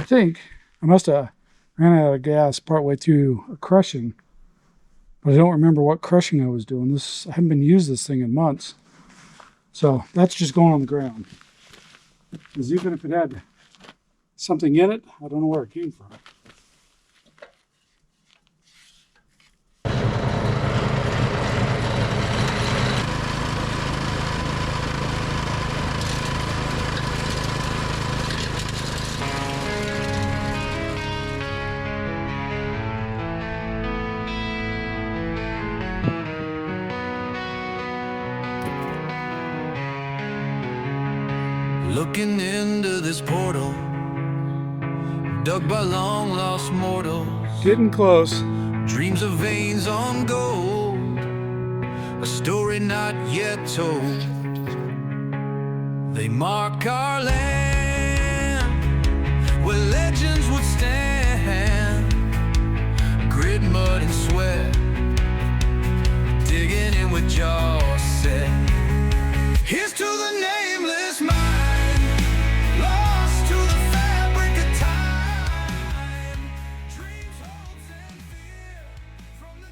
think I must have ran out of gas partway through a crushing, but I don't remember what crushing I was doing. I haven't been used this thing in months. So that's just going on the ground. Because even if it had something in it, I don't know where it came from. Looking into this portal, dug by long-lost mortals. Getting close. Dreams of veins on gold, a story not yet told. They mark our land, where legends would stand. Grit, mud, and sweat, digging in with jaws set. Here's to the nameless mine.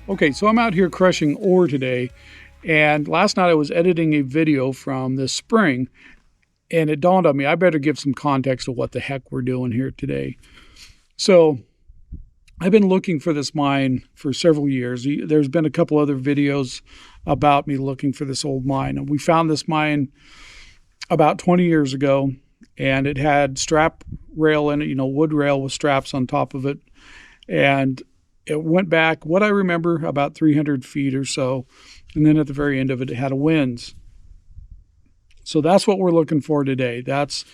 Okay, so I'm out here crushing ore today, and last night I was editing a video from this spring, and it dawned on me I better give some context of what the heck we're doing here today. So I've been looking for this mine for several years. There's been a couple other videos about me looking for this old mine, and we found this mine about 20 years ago, and it had strap rail in it, wood rail with straps on top of it, and it went back, what I remember, about 300 feet or so. And then at the very end of it, it had a winze. So that's what we're looking for today. That's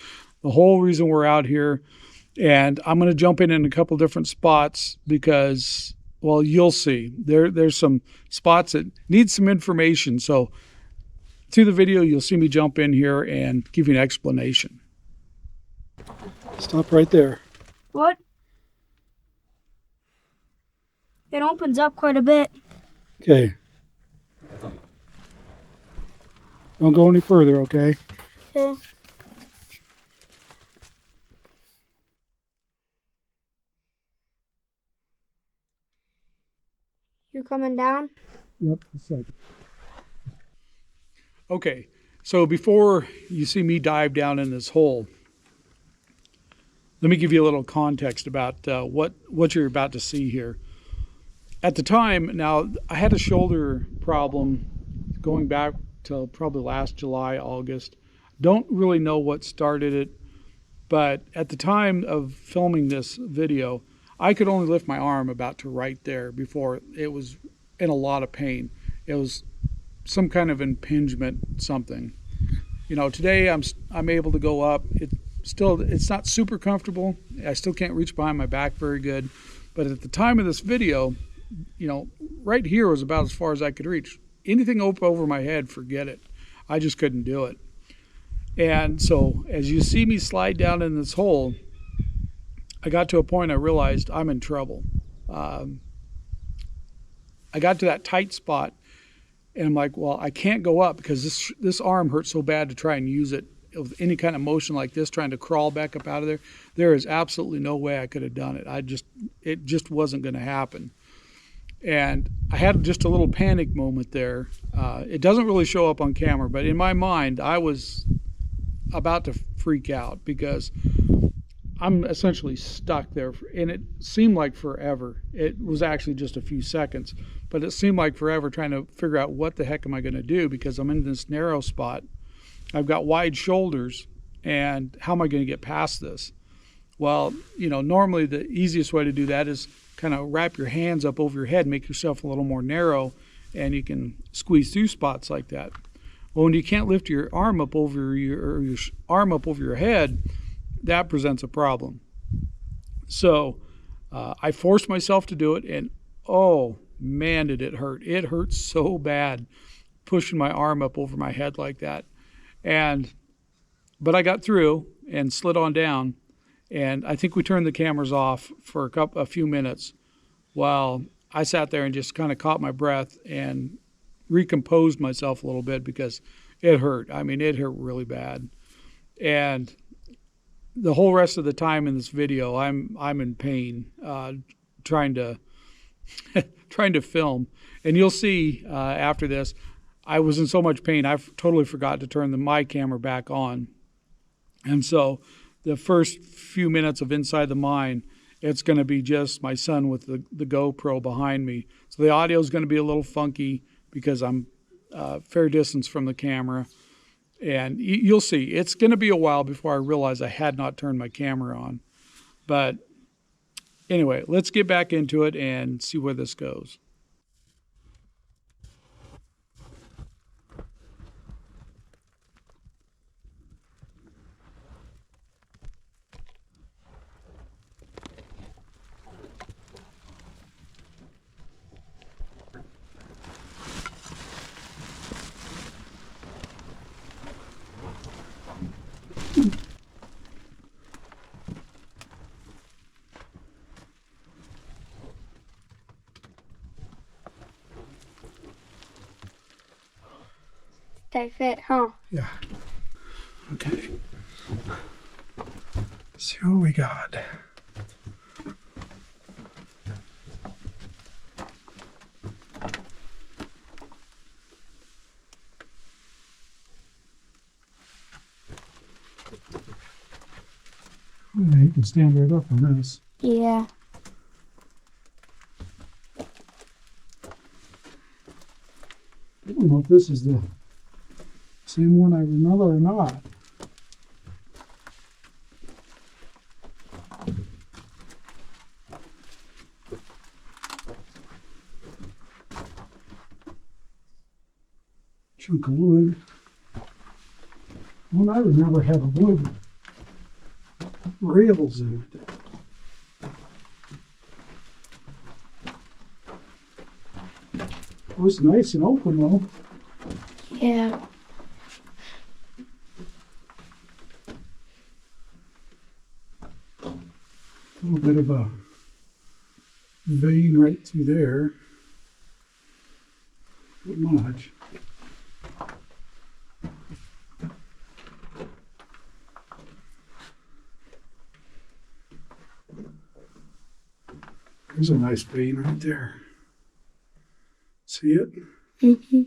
the whole reason we're out here. And I'm going to jump in a couple different spots because, well, you'll see. There's some spots that need some information. So through the video, you'll see me jump in here and give you an explanation. Stop right there. What? It opens up quite a bit. Okay. Don't go any further, okay? Okay. You're coming down? Yep, a second. Okay, so before you see me dive down in this hole, let me give you a little context about what you're about to see here. At the time, now I had a shoulder problem going back to probably last July, August. Don't really know what started it, but at the time of filming this video, I could only lift my arm about to right there before it was in a lot of pain. It was some kind of impingement, something. Today I'm able to go up. It's not super comfortable. I still can't reach behind my back very good, but at the time of this video, right here was about as far as I could reach. Anything up over my head, forget it. I just couldn't do it. And so as you see me slide down in this hole, I got to a point I realized I'm in trouble. I got to that tight spot, and I'm like, well, I can't go up because this arm hurts so bad to try and use it with any kind of motion like this, trying to crawl back up out of there. There is absolutely no way I could have done it. It just wasn't going to happen. And I had just a little panic moment there. It doesn't really show up on camera, but in my mind, I was about to freak out because I'm essentially stuck there. And it seemed like forever. It was actually just a few seconds, but it seemed like forever trying to figure out what the heck am I going to do because I'm in this narrow spot. I've got wide shoulders, and how am I going to get past this? Well, normally the easiest way to do that is kind of wrap your hands up over your head, make yourself a little more narrow, and you can squeeze through spots like that. Well, when you can't lift your arm up over your arm up over your head, that presents a problem. So I forced myself to do it, and oh man, did it hurt. It hurt so bad pushing my arm up over my head like that. But I got through and slid on down, and I think we turned the cameras off for a few minutes while I sat there and just kind of caught my breath and recomposed myself a little bit because it hurt. I mean, it hurt really bad. And the whole rest of the time in this video, I'm in pain, trying to trying to film. And you'll see after this, I was in so much pain, I totally forgot to turn my camera back on. And so the first few minutes of Inside the Mine, it's going to be just my son with the GoPro behind me. So the audio is going to be a little funky because I'm fair distance from the camera. And you'll see, it's going to be a while before I realize I had not turned my camera on. But anyway, let's get back into it and see where this goes. Tight fit, huh? Yeah. Okay. See what we got. Yeah, you can stand right up on this. Yeah. I don't know if this is the same one I remember or not. Chunk of wood. One I remember had a wood rails in it. It was nice and open though. Yeah. A little bit of a vein right through there. Not much. There's a nice vein right there. See it? Mm-hmm.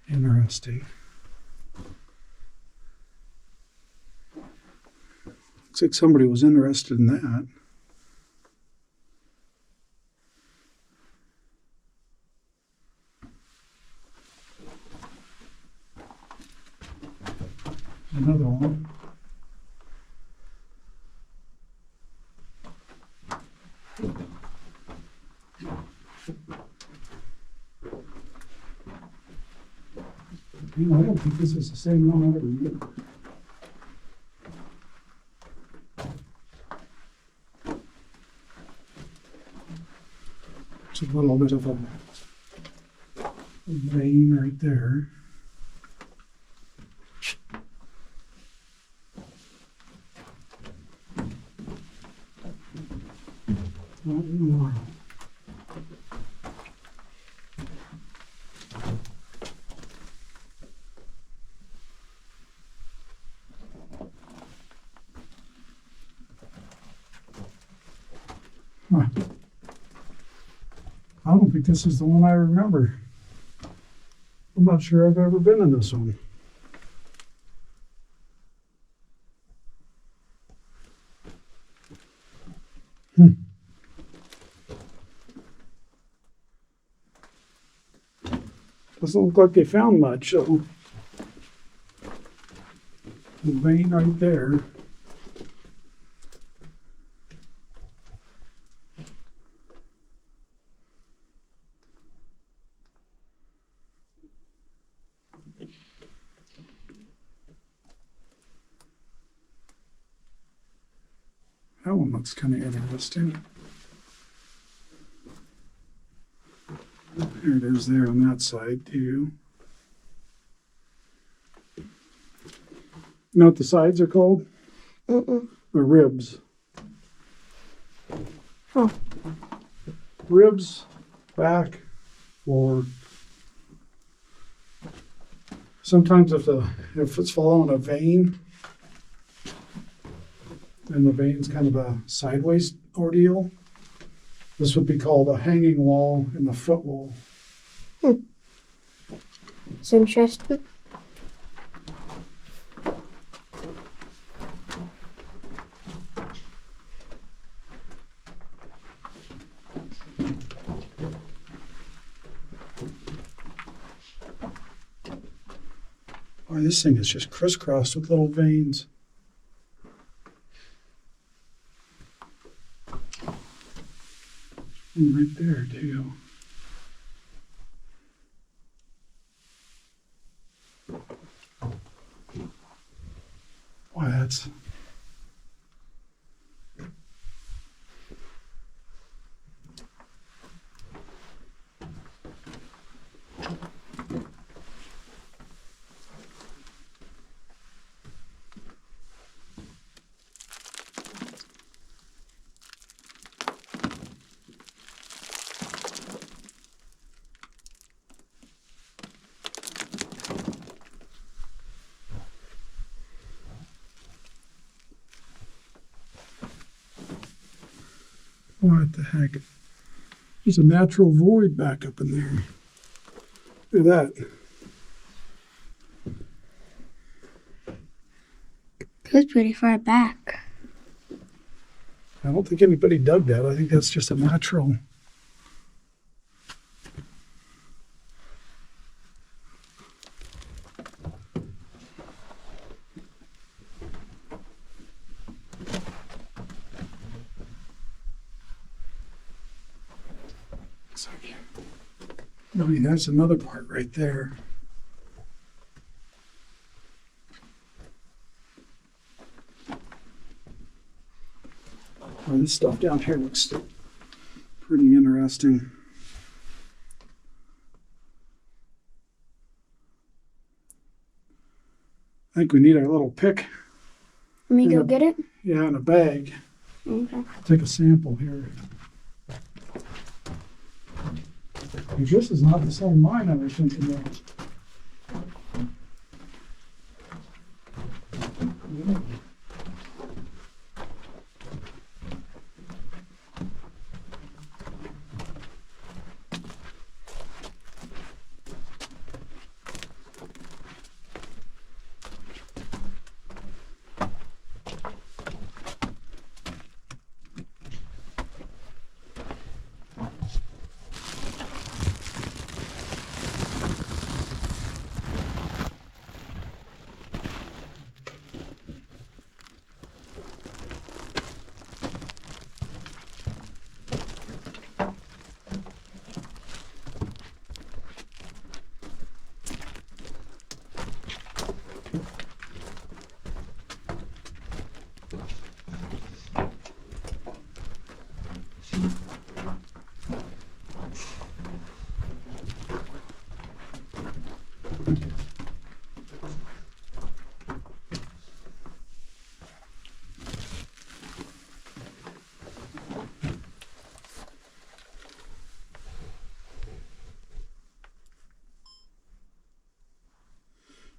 Interesting. Looks like somebody was interested in that. Another one. I don't think this is the same one I remember. It's a little bit of a vein right there. Not anymore. Huh. I don't think this is the one I remember. I'm not sure I've ever been in this one. Doesn't look like they found much, so the vein right there. That one looks kind of interesting. There it is there on that side too. You know what the sides are called? Mm-mm. The ribs. Huh. Ribs, back, floor. Sometimes if it's following a vein, and the vein's kind of a sideways ordeal, this would be called a hanging wall and a foot wall. It's interesting. Boy, this thing is just crisscrossed with little veins. And right there, too. Boy, that's... What the heck? There's a natural void back up in there. Look at that. Goes pretty far back. I don't think anybody dug that. I think that's just a natural. Looks like, really, that's another part right there. Well, this stuff down here looks pretty interesting. I think we need our little pick. Let me go Yeah. get it. Yeah, in a bag. Okay. Take a sample here. This is not the same mine I was thinking of.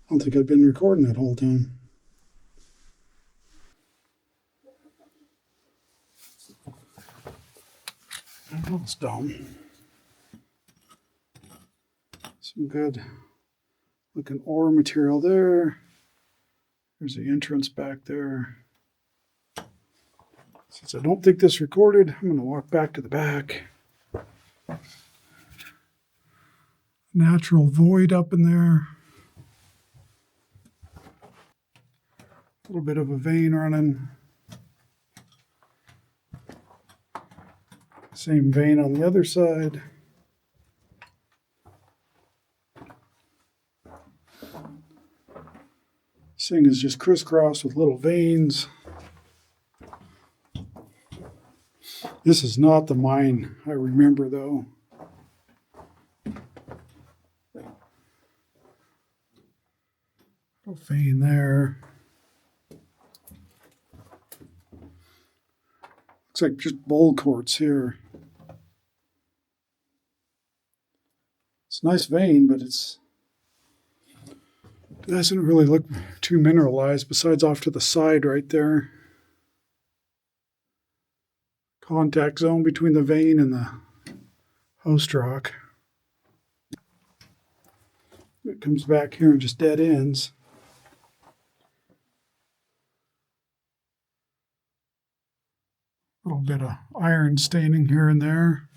I don't think I've been recording that whole time. That's dumb. Some good looking ore material there. There's the entrance back there. Since I don't think this recorded, I'm going to walk back to the back. Natural void up in there. A little bit of a vein running. Same vein on the other side. This thing is just crisscrossed with little veins. This is not the mine I remember, though. Little vein there. Looks like just bowl quartz here. It's a nice vein, but it doesn't really look too mineralized, besides off to the side right there. Contact zone between the vein and the host rock. It comes back here and just dead ends. A little bit of iron staining here and there.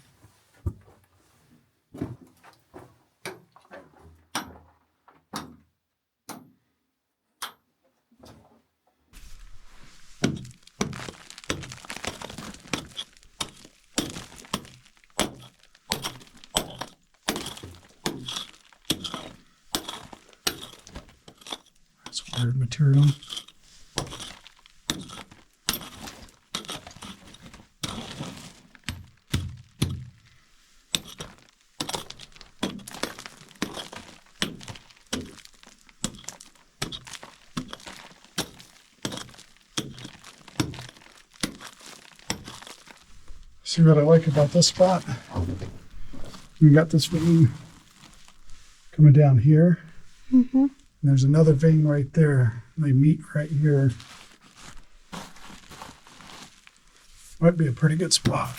That's weird material. See what I like about this spot? We got this vein coming down here. Mm-hmm. And there's another vein right there. They meet right here. Might be a pretty good spot.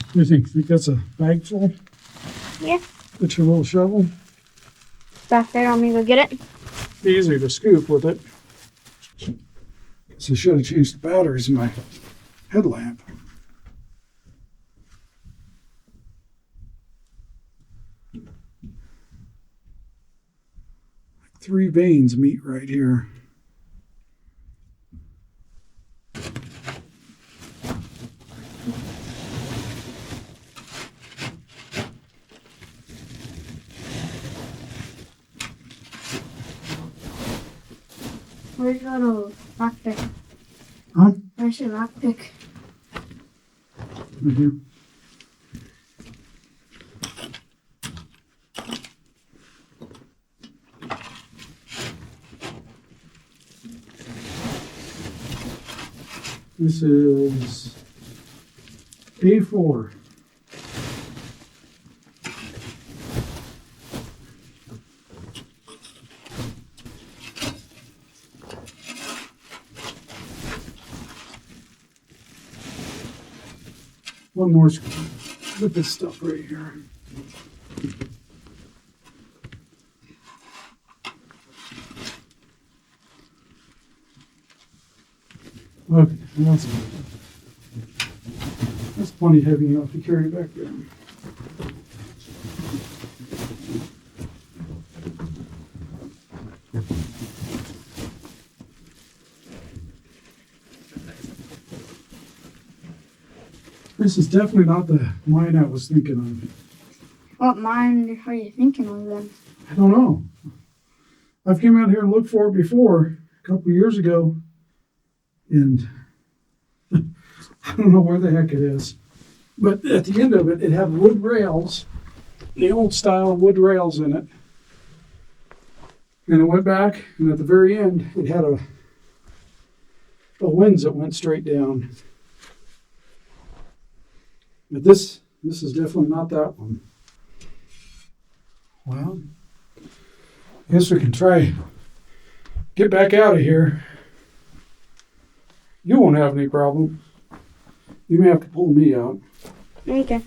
What do you think? Think that's a bag full? Yeah. Get your little shovel. Back there, want me to go get it? Easier to scoop with it. So I should have changed the batteries in my headlamp. Three veins meet right here. Where's your little lockpick? Huh? Where's your lockpick? Mm-hmm. This is A4. One more with this stuff right here. Okay, that's plenty heavy enough to carry back there. This is definitely not the mine I was thinking of. What mine are you thinking of then? I don't know. I've came out here and looked for it before, a couple of years ago, and I don't know where the heck it is. But at the end of it, it had wood rails, the old style wood rails in it. And it went back, and at the very end, it had a lens that went straight down. But this is definitely not that one. Well, I guess we can try get back out of here. You won't have any problem. You may have to pull me out. Okay.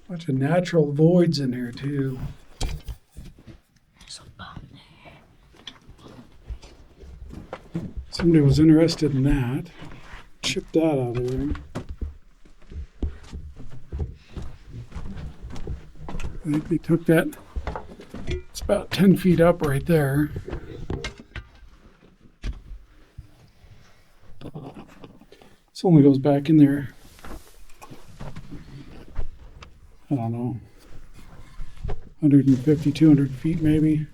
Bunch of natural voids in here too. Somebody was interested in that. Chip that out of there. I think they took that. It's about 10 feet up right there. This only goes back in there I don't know, 150, 200 feet maybe.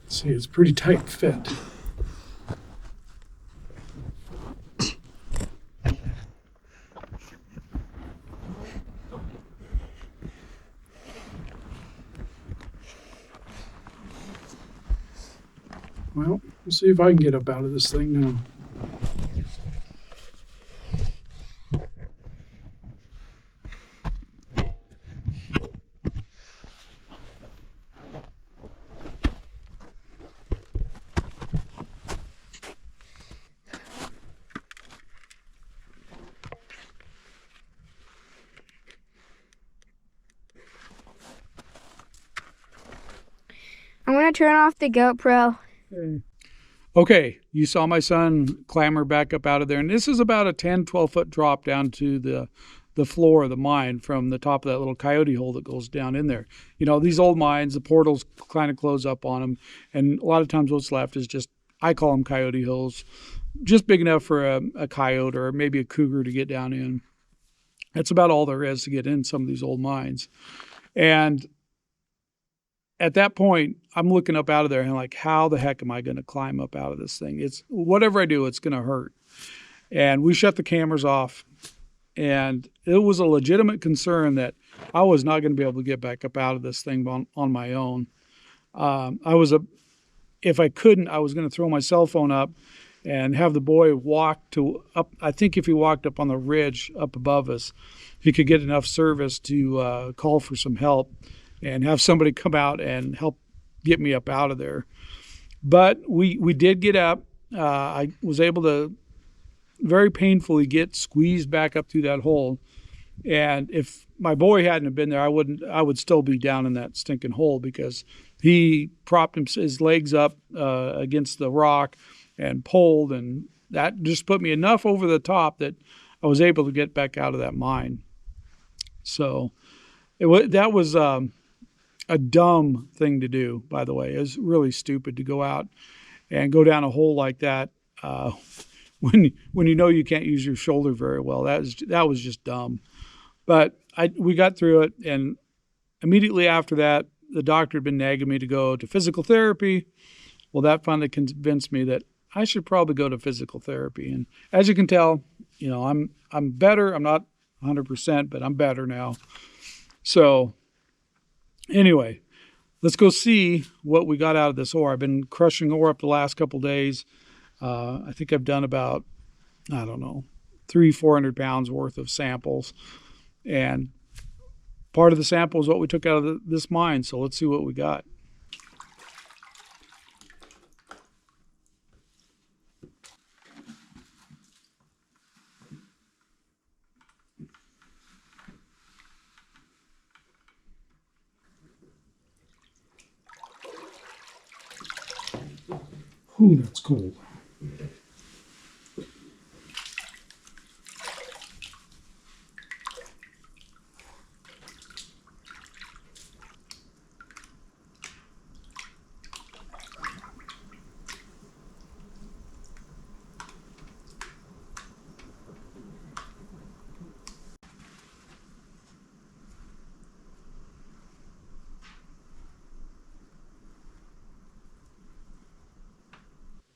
See, it's pretty tight fit. Well, we'll see if I can get up out of this thing now. I'm going to turn off the GoPro. Okay, you saw my son clamber back up out of there, and this is about a 10, 12-foot drop down to the floor of the mine from the top of that little coyote hole that goes down in there. You know, these old mines, the portals kind of close up on them, and a lot of times what's left is just, I call them coyote holes, just big enough for a coyote or maybe a cougar to get down in. That's about all there is to get in some of these old mines. And at that point, I'm looking up out of there and I'm like, how the heck am I going to climb up out of this thing? It's whatever I do, it's going to hurt. And we shut the cameras off, and it was a legitimate concern that I was not going to be able to get back up out of this thing on my own. If I couldn't, I was going to throw my cell phone up and have the boy walk up. I think if he walked up on the ridge up above us, he could get enough service to call for some help and have somebody come out and help get me up out of there. But we did get up. I was able to very painfully get squeezed back up through that hole. And if my boy hadn't have been there, I would still be down in that stinking hole, because he propped his legs up against the rock and pulled, and that just put me enough over the top that I was able to get back out of that mine. So that was a dumb thing to do, by the way. It was really stupid to go out and go down a hole like that when you know you can't use your shoulder very well. That was just dumb. But we got through it, and immediately after that, the doctor had been nagging me to go to physical therapy. Well, that finally convinced me that I should probably go to physical therapy. And as you can tell, you know, I'm better. I'm not 100%, but I'm better now. So anyway, let's go see what we got out of this ore. I've been crushing ore up the last couple days. I think I've done about, 300-400 pounds worth of samples. And part of the sample is what we took out of this mine. So let's see what we got. Ooh, that's cold.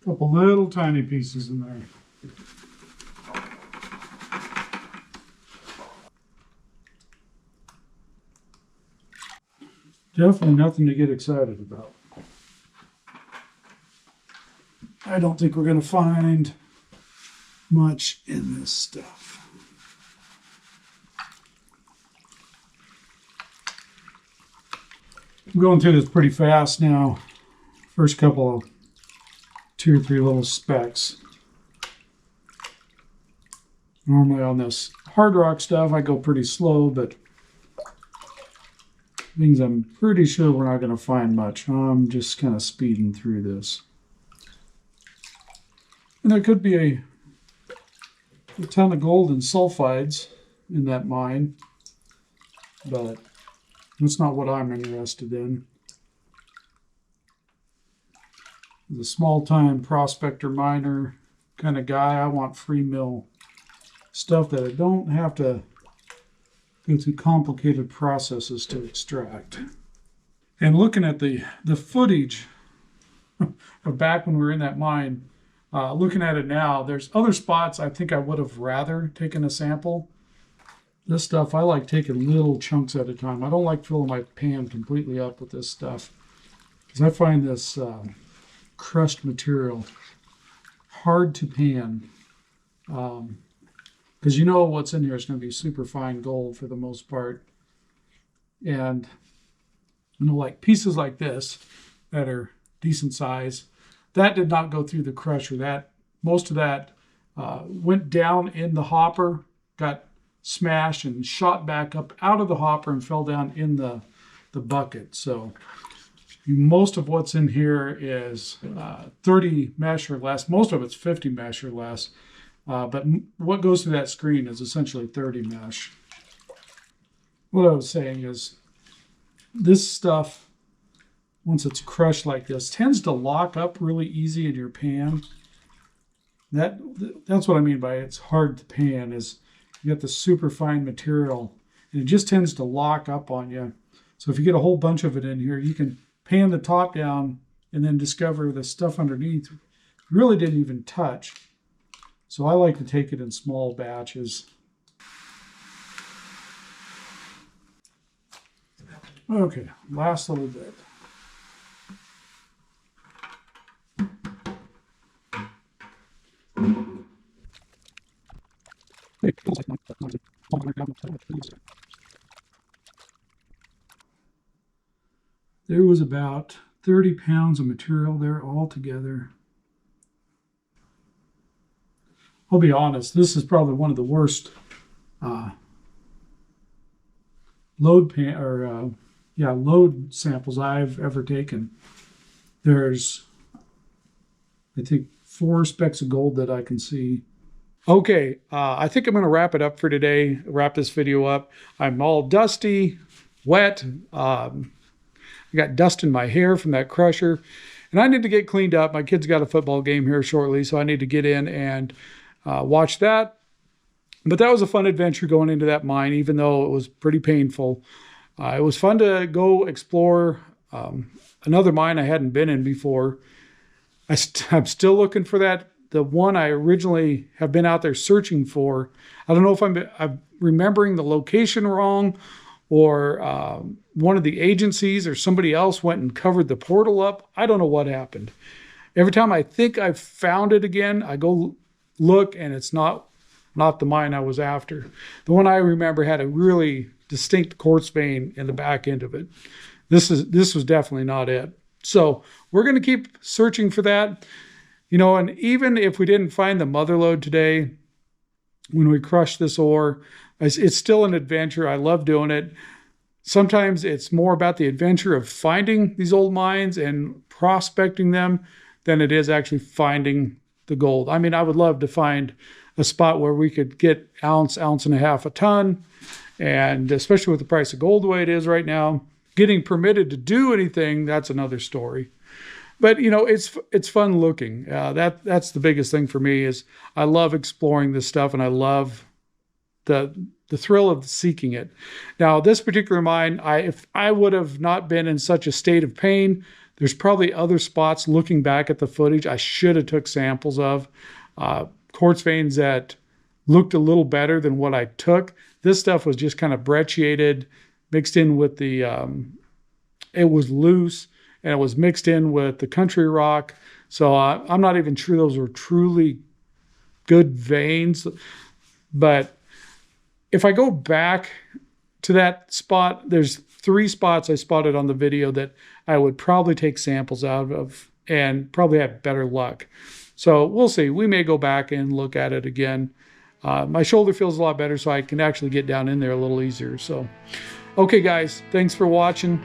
Couple little tiny pieces in there. Definitely nothing to get excited about. I don't think we're going to find much in this stuff. I'm going through this pretty fast now. First couple of 2 or 3 little specks. Normally on this hard rock stuff, I go pretty slow, but things I'm pretty sure we're not going to find much. I'm just kind of speeding through this. And there could be a ton of gold and sulfides in that mine, but that's not what I'm interested in. As a small-time prospector miner kind of guy, I want free mill stuff that I don't have to go through complicated processes to extract. And looking at the footage of back when we were in that mine, looking at it now, there's other spots I think I would have rather taken a sample. This stuff, I like taking little chunks at a time. I don't like filling my pan completely up with this stuff, because I find this crushed material hard to pan. Because you know what's in here is going to be super fine gold for the most part. And, you know, like pieces like this that are decent size, that did not go through the crusher. Most of that went down in the hopper, got smashed and shot back up out of the hopper and fell down in the bucket. So most of what's in here is 30 mesh or less. Most of it's 50 mesh or less. But what goes through that screen is essentially 30 mesh. What I was saying is this stuff, once it's crushed like this, tends to lock up really easy in your pan. That's what I mean by it's hard to pan, is you got the super fine material and it just tends to lock up on you. So if you get a whole bunch of it in here, you can pan the top down and then discover the stuff underneath really didn't even touch. So I like to take it in small batches. Okay, last little bit. There was about 30 pounds of material there all together. I'll be honest, this is probably one of the worst load samples I've ever taken. There's, I think, 4 specks of gold that I can see. Okay, I think I'm going to wrap it up for today, wrap this video up. I'm all dusty, wet. I got dust in my hair from that crusher, and I need to get cleaned up. My kid's got a football game here shortly, so I need to get in and watch that. But that was a fun adventure going into that mine, even though it was pretty painful. It was fun to go explore another mine I hadn't been in before. I'm still looking for the one I originally have been out there searching for. I don't know if I'm remembering the location wrong, or one of the agencies or somebody else went and covered the portal up. I don't know what happened. Every time I think I've found it again, I go look and it's not the mine I was after. The one I remember had a really distinct quartz vein in the back end of it. This was definitely not it. So we're going to keep searching for that. You know, and even if we didn't find the mother lode today, when we crush this ore, it's still an adventure. I love doing it. Sometimes it's more about the adventure of finding these old mines and prospecting them than it is actually finding the gold. I mean, I would love to find a spot where we could get ounce and a half a ton. And especially with the price of gold the way it is right now, getting permitted to do anything, that's another story. But, you know, it's fun looking. That's the biggest thing for me, is I love exploring this stuff, and I love the thrill of seeking it. Now, this particular mine, if I would have not been in such a state of pain, there's probably other spots looking back at the footage I should have took samples of. Quartz veins that looked a little better than what I took. This stuff was just kind of brecciated, mixed in with the, it was loose, and it was mixed in with the country rock. So I'm not even sure those were truly good veins. But if I go back to that spot, there's 3 spots I spotted on the video that I would probably take samples out of. and probably have better luck. So we'll see. We may go back and look at it again. My shoulder feels a lot better, so I can actually get down in there a little easier. So, okay, guys, thanks for watching,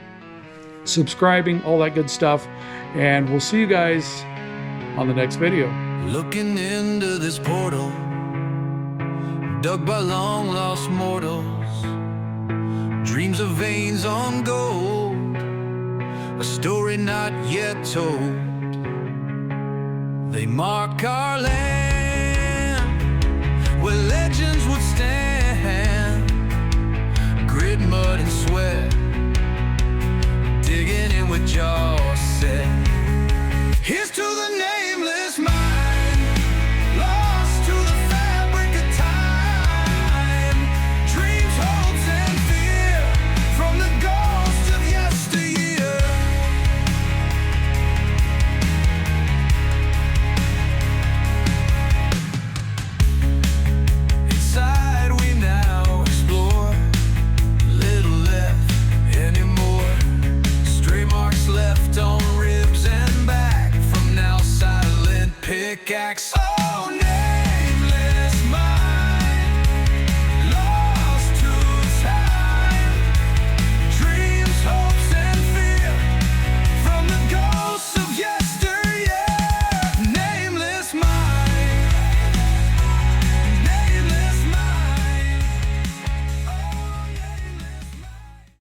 subscribing, all that good stuff, and we'll see you guys on the next video. Looking into this portal, dug by long lost mortals, dreams of veins on gold, a story not yet told. They mark our land where legends would stand, grit, mud, and sweat, digging in with jaws.